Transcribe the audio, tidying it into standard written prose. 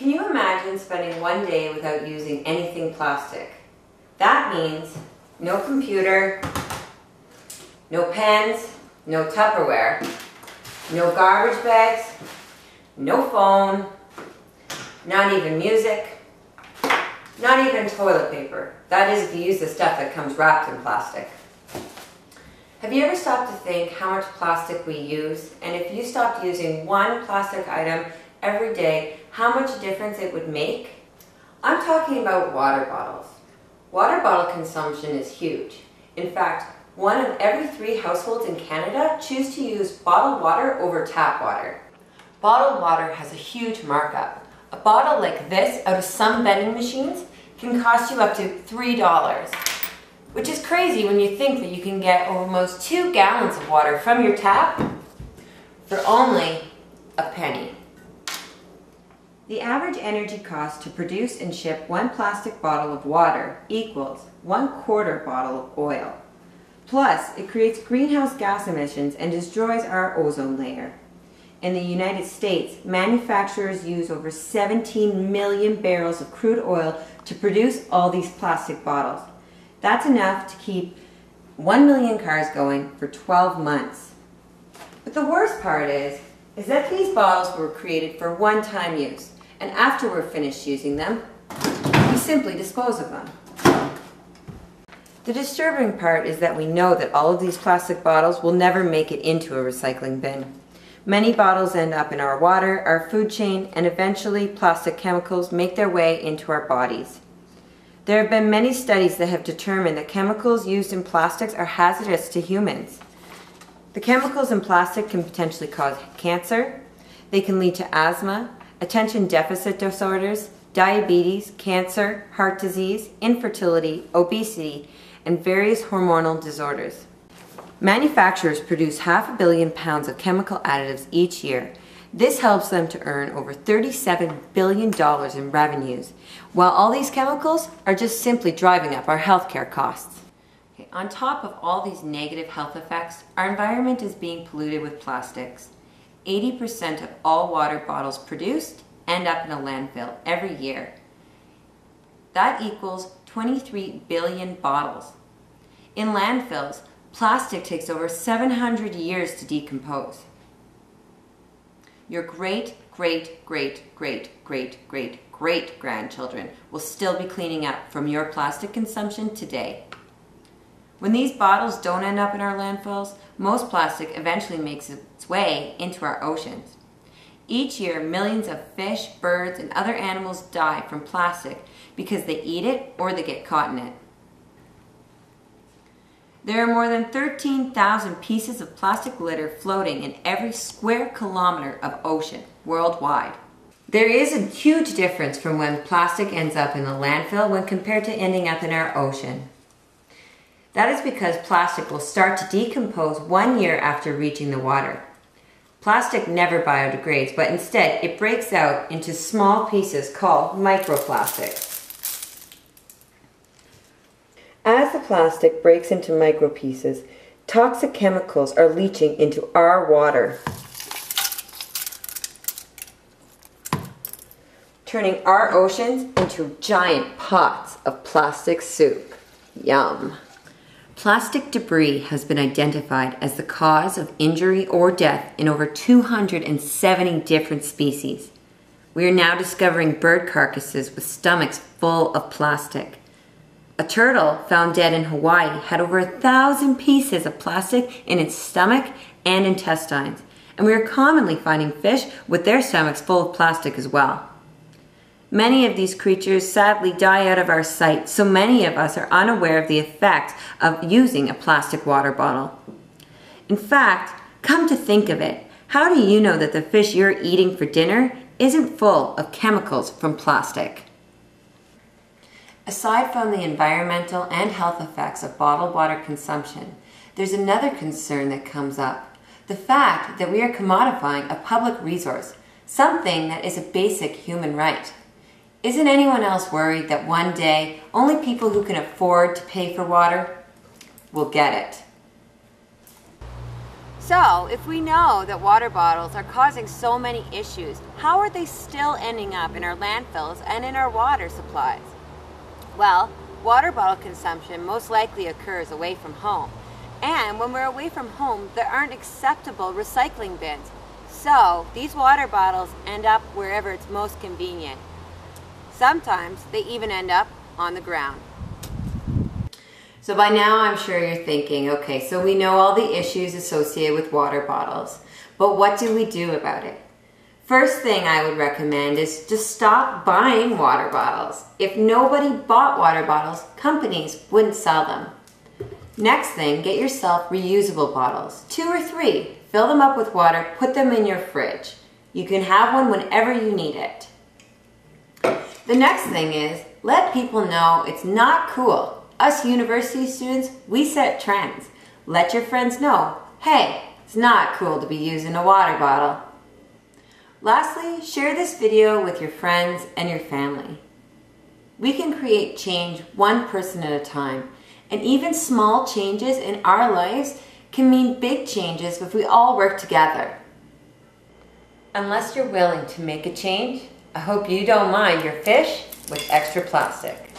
Can you imagine spending one day without using anything plastic? That means no computer, no pens, no Tupperware, no garbage bags, no phone, not even music, not even toilet paper. That is if you use the stuff that comes wrapped in plastic. Have you ever stopped to think how much plastic we use? And if you stopped using one plastic item every day, how much difference it would make? I'm talking about water bottles. Water bottle consumption is huge. In fact, 1 of every 3 households in Canada choose to use bottled water over tap water. Bottled water has a huge markup. A bottle like this out of some vending machines can cost you up to $3, which is crazy when you think that you can get almost 2 gallons of water from your tap for only a penny. The average energy cost to produce and ship 1 plastic bottle of water equals 1/4 bottle of oil. Plus, it creates greenhouse gas emissions and destroys our ozone layer. In the United States, manufacturers use over 17 million barrels of crude oil to produce all these plastic bottles. That's enough to keep 1 million cars going for 12 months. But the worst part is that these bottles were created for one-time use, and after we're finished using them, we simply dispose of them. The disturbing part is that we know that all of these plastic bottles will never make it into a recycling bin. Many bottles end up in our water, our food chain, and eventually plastic chemicals make their way into our bodies. There have been many studies that have determined that chemicals used in plastics are hazardous to humans. The chemicals in plastic can potentially cause cancer, they can lead to asthma, attention deficit disorders, diabetes, cancer, heart disease, infertility, obesity, and various hormonal disorders. Manufacturers produce 500 million pounds of chemical additives each year. This helps them to earn over $37 billion in revenues, while all these chemicals are just simply driving up our healthcare costs. Okay, on top of all these negative health effects, our environment is being polluted with plastics. 80% of all water bottles produced end up in a landfill every year. That equals 23 billion bottles. In landfills, plastic takes over 700 years to decompose. Your great-great-great-great-great-great-grandchildren will still be cleaning up from your plastic consumption today. When these bottles don't end up in our landfills, most plastic eventually makes its way into our oceans. Each year, millions of fish, birds, and other animals die from plastic because they eat it or they get caught in it. There are more than 13,000 pieces of plastic litter floating in every square kilometer of ocean worldwide. There is a huge difference from when plastic ends up in a landfill when compared to ending up in our ocean. That is because plastic will start to decompose 1 year after reaching the water. Plastic never biodegrades, but instead it breaks out into small pieces called microplastics. As the plastic breaks into micropieces, toxic chemicals are leaching into our water, turning our oceans into giant pots of plastic soup. Yum! Plastic debris has been identified as the cause of injury or death in over 270 different species. We are now discovering bird carcasses with stomachs full of plastic. A turtle found dead in Hawaii had over 1,000 pieces of plastic in its stomach and intestines, and we are commonly finding fish with their stomachs full of plastic as well. Many of these creatures sadly die out of our sight, so many of us are unaware of the effects of using a plastic water bottle. In fact, come to think of it, how do you know that the fish you're eating for dinner isn't full of chemicals from plastic? Aside from the environmental and health effects of bottled water consumption, there's another concern that comes up. The fact that we are commodifying a public resource, something that is a basic human right. Isn't anyone else worried that one day only people who can afford to pay for water will get it? So, if we know that water bottles are causing so many issues, how are they still ending up in our landfills and in our water supplies? Well, water bottle consumption most likely occurs away from home. And when we're away from home, there aren't acceptable recycling bins. So, these water bottles end up wherever it's most convenient. Sometimes they even end up on the ground. So by now I'm sure you're thinking, okay, so we know all the issues associated with water bottles, but what do we do about it? First thing I would recommend is to stop buying water bottles. If nobody bought water bottles, companies wouldn't sell them. Next thing, get yourself reusable bottles, 2 or 3. Fill them up with water, put them in your fridge. You can have one whenever you need it. The next thing is, let people know it's not cool. Us university students, we set trends. Let your friends know, hey, it's not cool to be using a water bottle. Lastly, share this video with your friends and your family. We can create change one person at a time, and even small changes in our lives can mean big changes if we all work together. Unless you're willing to make a change, I hope you don't mind your fish with extra plastic.